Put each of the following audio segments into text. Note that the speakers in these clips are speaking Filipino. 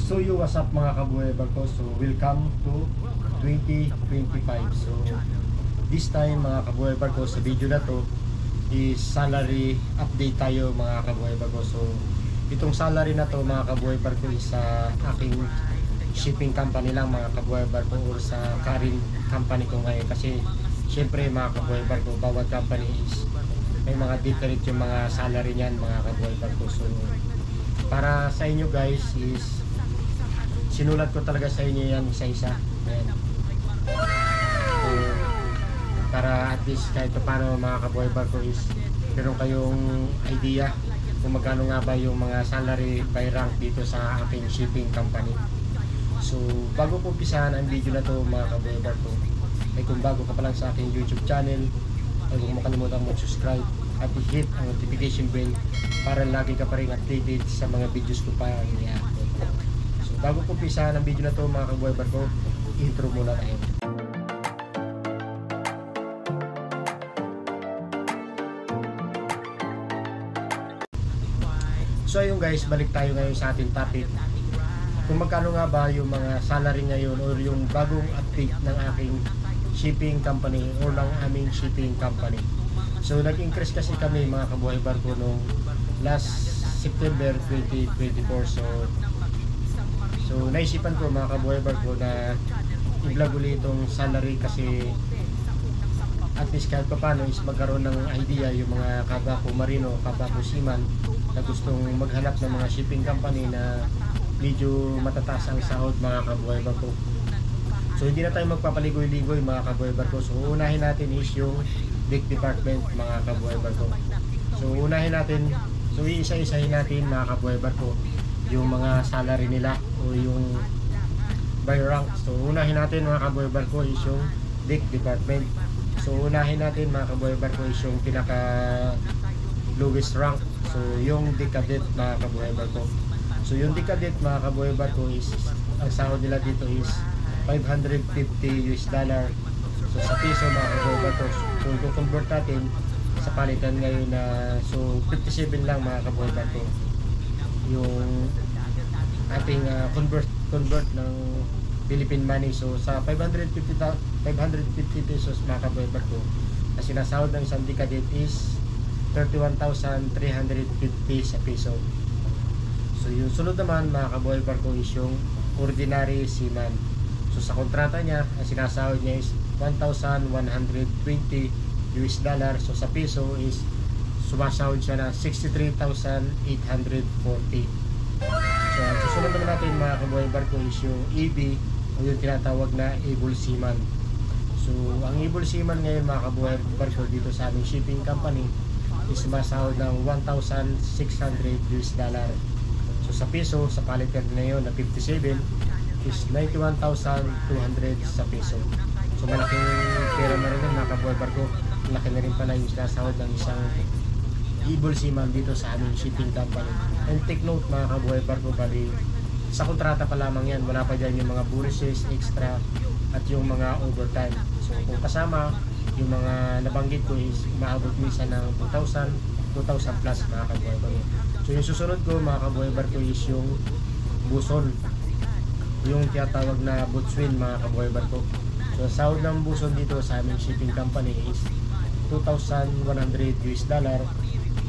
So yo, what's up mga kabuhay barko? So welcome to 2025. So this time mga kabuhay barko, sa video na to is salary update tayo mga kabuhay barko. So itong salary na to mga kabuhay barko is sa aking shipping company lang mga kabuhay barko, or sa current company ko ngayon. Kasi syempre mga kabuhay barko, bawat company is may mga different yung mga salary niyan mga kabuhay barko. So para sa inyo guys is sinulat ko talaga sa inyo yan isa-isa. Ayan. So, para at least kahit paano mga kabuhay barko is meron kayong idea kung magkano nga ba yung mga salary by rank dito sa aking shipping company. So bago po umpisahan ang video na to mga kabuhay barko, ay kung bago ka pa lang sa aking YouTube channel, ay huwag mo kalimutan mag-subscribe at i-hit ang notification bell para lagi ka pa rin updated sa mga videos ko pa i-upload. So bago ko umpisahan ang video na to mga kabuhay barko, intro muna tayo. So ayun guys, balik tayo ngayon sa ating topic. Kung magkano nga ba yung mga salary ngayon or yung bagong update ng aking shipping company or ng aming shipping company. So nag-increase kasi kami mga kabuhay barko nung last September 2024. So naisipan ko mga kabuhay barko na i-vlog ulit itong salary, kasi at least kahit pa paano is magkaroon ng idea yung mga kapwa ko marino, kapwa ko seaman na gustong maghanap ng mga shipping company na medyo matataas ang sahod mga kabuhay barko. So hindi na tayo magpapaligoy-ligoy mga kabuhay barko. So unahin natin is yung deck department mga kabuhay barko. So unahin natin, so iisa-isahin natin mga kabuhay barko yung mga salary nila o yung by rank. So unahin natin mga kabuhay barko is yung deck department. So unahin natin mga kabuhay barko is yung pinaka lowest rank. So yung deck cadet mga kabuhay barko. So yung deck cadet mga kabuhay barko is ang sahod nila dito is $550. So sa piso mga kabuhay barko, so kung convert natin sa palitan ngayon na so 57 lang mga kabuhay barko yung ating convert ng Philippine money. So sa 550 pesos mga kabuhay barko na sinasahod ng isang deck cadet is 31,350 sa piso. So yung sunod naman mga kabuhay barko is yung ordinary seaman. So sa kontrata niya, ang sinasahod niya is $1,120. So sa piso is sumasahod siya na 63,840. So ang susunod naman natin mga kabuhay barko is yung EB o yung tinatawag na able seaman. So ang able seaman ngayon mga kabuhay barko dito sa aming shipping company is sumasahod ng $1,600. So sa piso, sa palitan na yun na 57 is 91,200 sa piso. So malaking pera na rin mga kabuhay barko. Malaki na rin pala yung sinasahod ng isang able seaman dito sa aming shipping company. And take note mga kabuhay barko, bali sa kontrata pa lamang yan, wala pa dyan yung mga bonuses, extra at yung mga overtime. So kung kasama yung mga nabanggit ko is umaabot minsan ng 2,000 plus mga kabuhay barko. So yung susunod ko mga kabuhay barko is yung buson, yung tinatawag na boatswain mga kabuhay barko. So sahod ng buson dito sa aming shipping company is $2,100.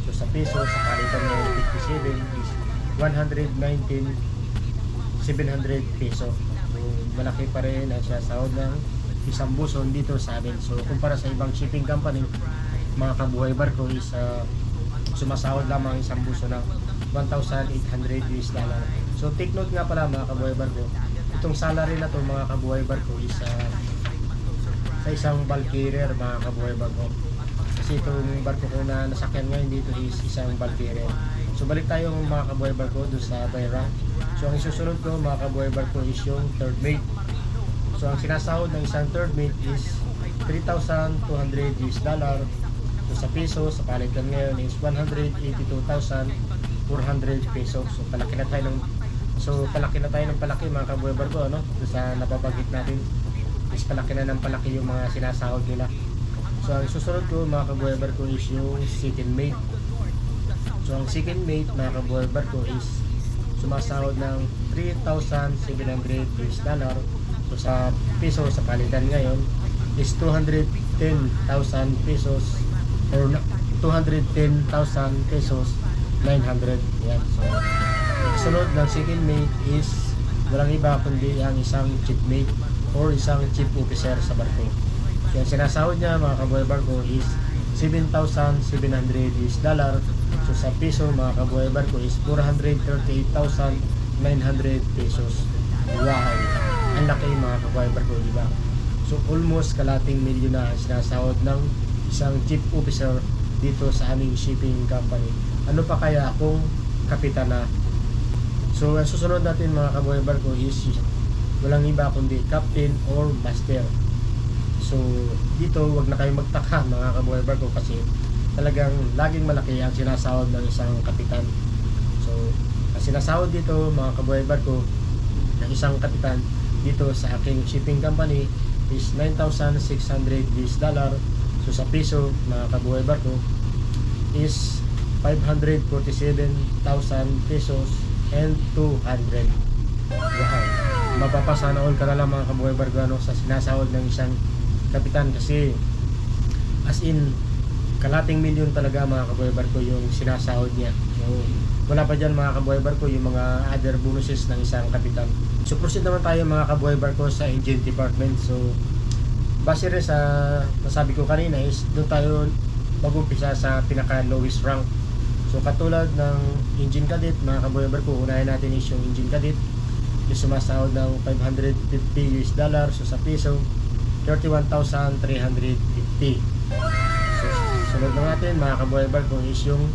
So sa piso, sa palitan ng 57 is 119,700 peso. So malaki pa rin ang sahod ng isang buson dito sa amin. So kumpara sa ibang shipping company mga kabuhay barko is sumasahod lamang isang buso ng $1,800. So take note nga pala mga kabuhay barko, itong salary na to mga kabuhay barko is sa isang bulk carrier mga kabuhay barko. Kasi itong barko ko na nasakyan ngayon dito is isang bulk carrier. So balik tayo mga kabuhay barko doon sa by rank. So ang isusunod ko mga kabuhay barko is yung third mate. So ang sinasahod ng isang third mate is $3,200. So sa piso, sa palitan ngayon is 182,400 pesos. So palaki na tayo ng palaki mga kabuhay barko, ano? So, sa napabagit natin is palaki na ng palaki yung mga sinasahod nila. So ang susunod ko mga kabuhay barko is yung second mate. So ang second mate mga kabuhay barko is sumasahod ng 3,700 US dollar. So sa piso, sa palitan ngayon is 210,000 pesos or 210,000 pesos 900. Yan. So sunod ng second mate is walang iba kundi ang isang chief mate or isang chief officer sa barko. So yung sinasahod niya mga kabuhay barko is 7,700 US dollar. So sa piso mga kabuhay barko is 438,900 pesos. Wow! Ang laki mga kabuhay barko, di ba? So almost kalating milyon na ang sinasahod ng isang chief officer dito sa aming shipping company. Ano pa kaya kung kapitan na? So ang susunod natin mga kabuhay barko is walang iba kundi captain or master. So dito wag na kayong magtaka mga kabuhay barko kasi talagang laging malaki ang sinasahod ng isang kapitan. So ang sinasahod dito mga kabuhay barko ng isang kapitan dito sa aking shipping company is 9,600 US dollar. So sa piso mga kabuhay barko is 547,000 pesos and 200. Wow! Mapapasana all ka na lang mga kabuhay barko sa sinasahod ng isang kapitan kasi as in kalating milyon talaga mga kabuhay barko yung sinasahod niya. So, wala pa dyan mga kabuhay barko yung mga other bonuses ng isang kapitan. So proceed naman tayo mga kabuhay barko sa engine department. So base rin sa nasabi ko kanina is doon tayo mag-umpisa sa pinaka lowest rank. So katulad ng engine cadet mga kabuhay barko, unahin natin is yung engine cadet is sumasahod ng 550 US dollar. So sa piso 31,350. So sunod na natin mga kabuhay barko is yung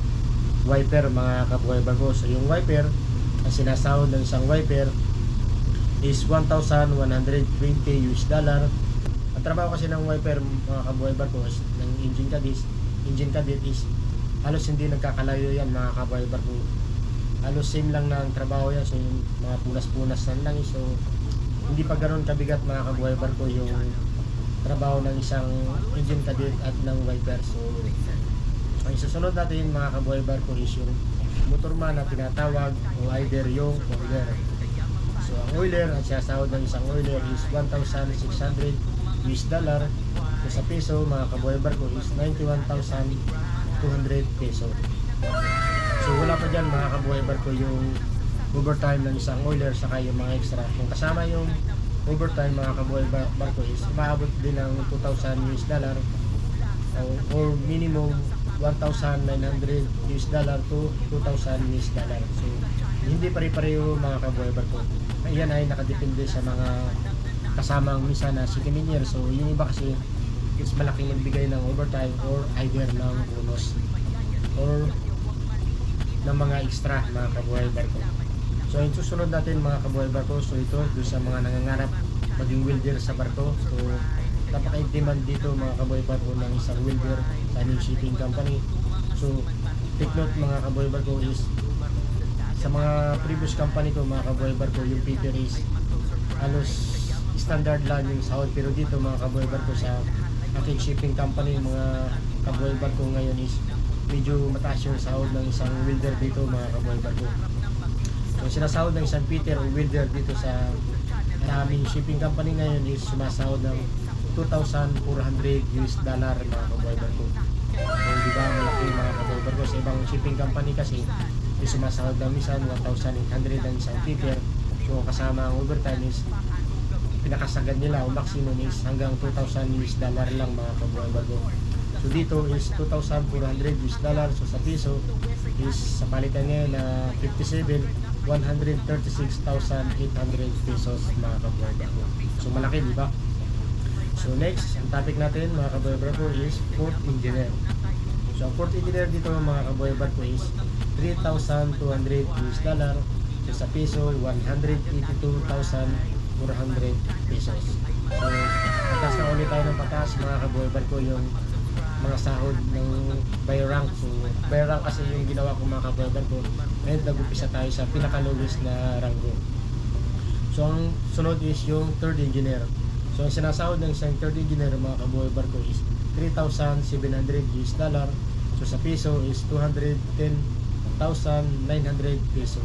wiper mga kabuhay barko. So yung wiper, ang sinasahod ng isang wiper is 1,120 US dollar. Ang trabaho kasi ng wiper mga kabuhay barko is, ng engine cadet is halos hindi nagkakalayo yan mga kabuhay barko. Halos same lang na ang trabaho yan. So yung mga punas-punas lang. So hindi pa ganoon kabigat mga kabuhay barko yung trabaho ng isang engine cadet at ng wiper. So ang susunod natin mga kabuhay barko is yung motorman na tinatawag o either yung oiler. So ang oiler, ang sinasahod ng isang oiler is 1,600 US dollar. So sa piso mga kabuhay barko is 91,200 peso. So wala pa dyan mga kabuhay barko yung overtime ng isang oiler saka yung mga extra. Kung kasama yung overtime mga kabuhay barko is maabot din ng 2,000 US dollar or minimum 1,900 US dollar to 2,000 US dollar. So hindi pare-pareho mga kabuhay barko. Yan ay nakadepende sa mga kasamang misa na second engineer. So yung iba kasi is malaking magbigay ng overtime or either ng bonus or ng mga extra mga kabuhay barko. So yung susunod natin mga kabuhay barko, so ito doon sa mga nangangarap maging welder sa barko. So napaka-demand dito mga kabuhay barko ng isang welder sa aming shipping company. So take note mga kabuhay barko is sa mga previous company ko mga kabuhay barko yung paper is halos standard lang yung sahod, pero dito mga kabuhay barko sa aking shipping company mga kabuhay barko ngayon is medyo mataas yung sahod ng isang welder dito mga kabuhay barko. So sinasahod ng isang fitter o welder dito sa aming shipping company ngayon is sumasahod ng 2,400 US dollar mga kabuhay barko. So diba malaki mga kabuhay barko. Sa ibang shipping company kasi is sumasahod ng minsan 1,800 ang isang fitter. So kasama ang overtime is pinakasagad nila o maximum is hanggang 2,000 US dollar lang mga kabuhay barko. So dito is 2,400 US dollar. So sa piso is sa palitan ngayon na 136,800 pesos mga kabuhay barko. So malaki di ba? So next, ang topic natin mga kabuhay barko is port engineer. So ang port engineer dito mga kabuhay barko is 3,200 US dollar. So sa piso 182,400 pesos. So patas na ulit tayo ng patas mga kabuhay barko yung mga sahod ng by rank. So by rank kasi yung ginawa ko mga kabuhay barko, and nag-upisa tayo sa pinaka-lowest na rango. So ang sunod is yung third engineer. So ang sinasahod ng isang third engineer mga kabuhay barko is 3,700 US dollar. So sa piso is 210,900 peso.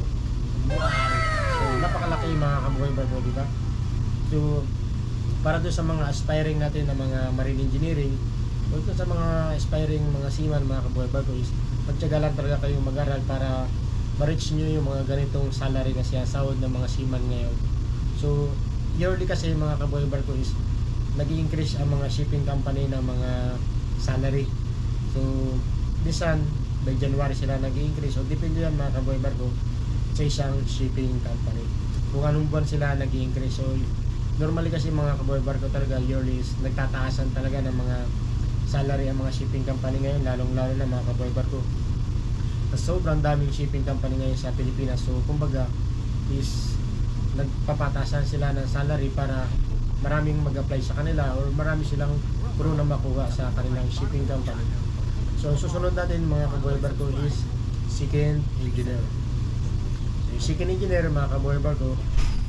So, napakalaki mga kabuhay barko, di ba? So, para doon sa mga aspiring natin na mga marine engineering, o doon sa mga aspiring mga seaman, mga kabuhay barko, is magtiyaga lang talaga kayong mag-aral para ma-reach nyo yung mga ganitong salary na sinasahod ng mga seaman ngayon. So, yearly kasi mga kabuhay barko is nag-i-increase ang mga shipping company ng mga salary. So, bisan by January sila nag-i-increase. So, depende yan mga kabuhay barko sa isang shipping company. Kung anong buwan sila nag-i-increase. So, normally kasi mga kabuhay barko talaga yearly is nagtataasan talaga ng mga salary ang mga shipping company ngayon, lalong-lalo na mga kabuhay barko. Sobrang daming shipping company ngayon sa Pilipinas. So, kumbaga is nagpapatasan sila ng salary para maraming mag-apply sa kanila or marami silang puro na makuha sa kanilang shipping company. So, susunod natin mga kabuhay barko is second engineer. So, yung second engineer mga kabuhay barko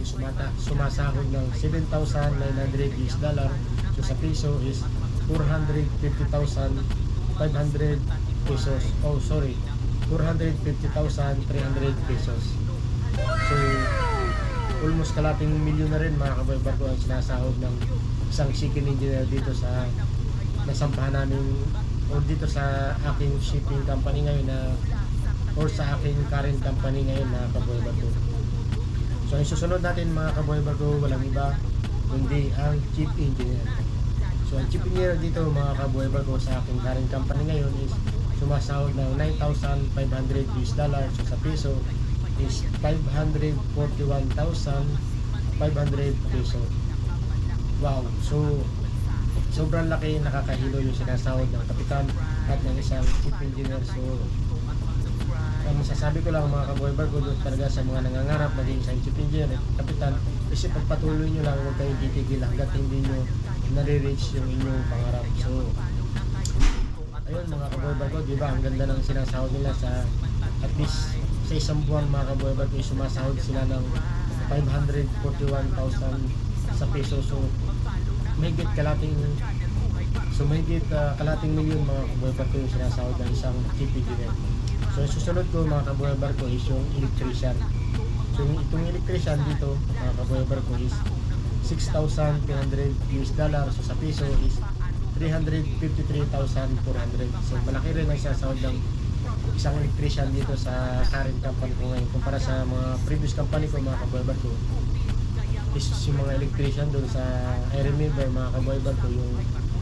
is sumasahod ng $7,900 US. So, sa piso is 450,500 pesos. Oh, sorry. 450,300 pesos. So, almost kalating milyon na rin mga kabuhay barko ang sinasahod ng isang second engineer dito sa nasampahan namin o dito sa aking shipping company ngayon na or sa aking current company ngayon mga kabuhay barko. So ang susunod natin mga kabuhay barko walang iba kundi ang chief engineer. So ang chief engineer dito mga kabuhay barko sa aking current company ngayon is sumasahod ng $9,500 US. So sa piso is 541,500 pesos. Wow! So, sobrang laki, nakakahilo yung sinasahod ng kapitan at ng isang chief engineer. So, ang masasabi ko lang mga kabuhay barko doon talaga sa mga nangangarap maging isang chief engineer at kapitan, kasi pagpatuloy nyo lang, huwag kayong titigil hanggat hindi nyo nare-reach yung inyong pangarap. So, ayun mga kabuhay barko, di ba ang ganda ng sinasahod nila sa at least sa isang buwan mga kabuhay barko sumasahod sila ng 541,000 sa peso. So mahigit kalating kalating milyon mga kabuhay barko yung sinasahod ng isang chief engineer. So susunod ko mga kabuhay barko is yung electrician. So itong electrician dito mga kabuhay barko is $6,200 US. So sa piso is 353,400. So malaki rin ang sinasahod ng isang electrician dito sa current company ko ngayon kumpara sa mga previous company ko mga kabuhay barko. Is yung mga electrician doon sa I remember mga kabuhay barko yung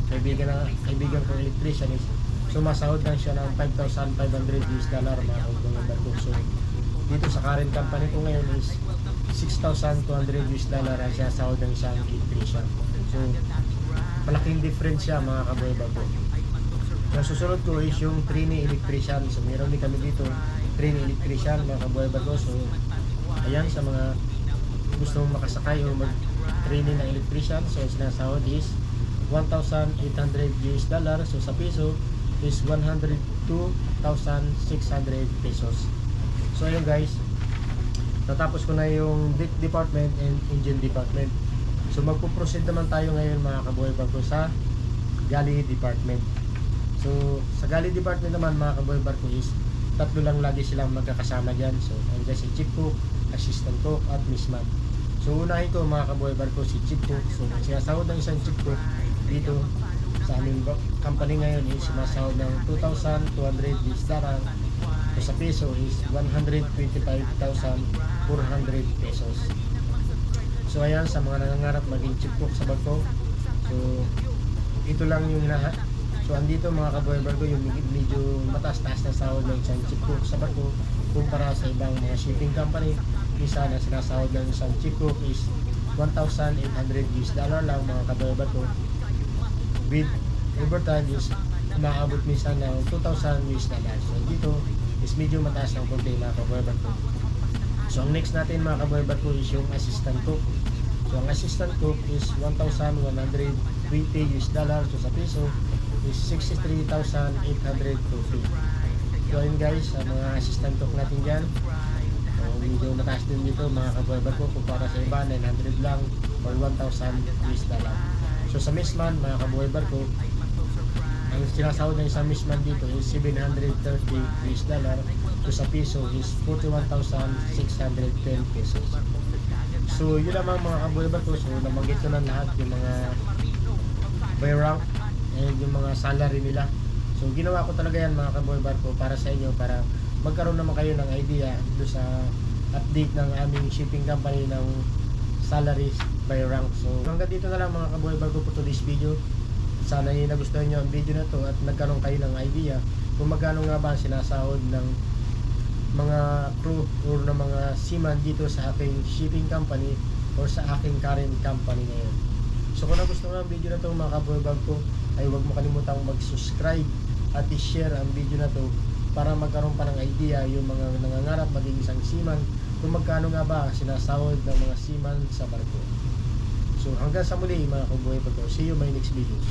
kaibigan kong electrician is sumasahod lang siya ng $5,500 US mga kabuhay barko. So dito sa current company ko ngayon is $6,200 US ang sinasahod ng isang electrician. So malaking difference siya mga kabuhay barko. Ang susunod ko is yung trainee electrician. So meron din kami dito trainee electrician mga kabuhay barko. So ayan sa mga gusto mong makasakay o mag-trainee ng electrician, so sinasahod is $1,800 US. So sa piso is 102,600 pesos. So ayun guys, natapos ko na yung deck department and engine department. So magpo-proceed naman tayo ngayon mga kabuhay barko sa galley department. So sa galley department naman mga kabuhay barko is tatlo lang lagi silang magkakasama dyan. So andyan si chief cook, assistant cook at missman. So unahin ko mga kabuhay barko si chief cook. So sinasahod ng isang chief cook dito sa aming company ngayon is sinasahod ng $2,200 US. So sa peso is 125,400 pesos. So ayan sa mga nangangarap maging chief cook sa barko. So ito lang yung so andito mga kabuhay barko yung medyo mataas-taas na sahod ng isang chief cook sa barko kumpara sa ibang mga shipping company. Isa na sinasahod ng isang chief cook is $1,800 US lang mga kabuhay barko. With overtime is umaabot minsan ng $2,000 US. So dito is medyo mataas ng konti mga kabuhay barko. So ang next natin mga kabuhay barko is yung assistant cook. So ang assistant cook is $1,120 US. So sa peso is 63,850. So ayun guys, sa mga assistant cook natin dyan, medyo mataas din dito mga kabuhay barko kumpara sa iba, 900 lang or 1,000 US. So sa missman mga kabuhay barko, ang sinasahod ng isang missman dito is $730 US. to sa piso is 41,610 pesos. So yun lamang mga kaboy barko. So nabanggit ko na lahat yung mga by rank and yung mga salary nila. So ginawa ko talaga yan mga kaboy barko para sa inyo, para magkaroon naman kayo ng idea do sa update ng aming shipping company ng salaries by rank. So hanggang dito na lang mga kaboy barko po today's video. Sana yung nagustuhan nyo ang video na to at nagkaroon kayo ng idea kung magkano nga ba sinasahod ng mga crew or ng mga seaman dito sa aking shipping company or sa aking current company ngayon. So kung nagustuhan ang video na to mga kaboy barko, ay huwag mo kalimutang mag-subscribe at i-share ang video na to para magkaroon pa ng idea yung mga nangangarap maging isang seaman kung magkano nga ba sinasahod ng mga seaman sa barko. So hanggang sa muli mga kaboy barko, see you in my next videos.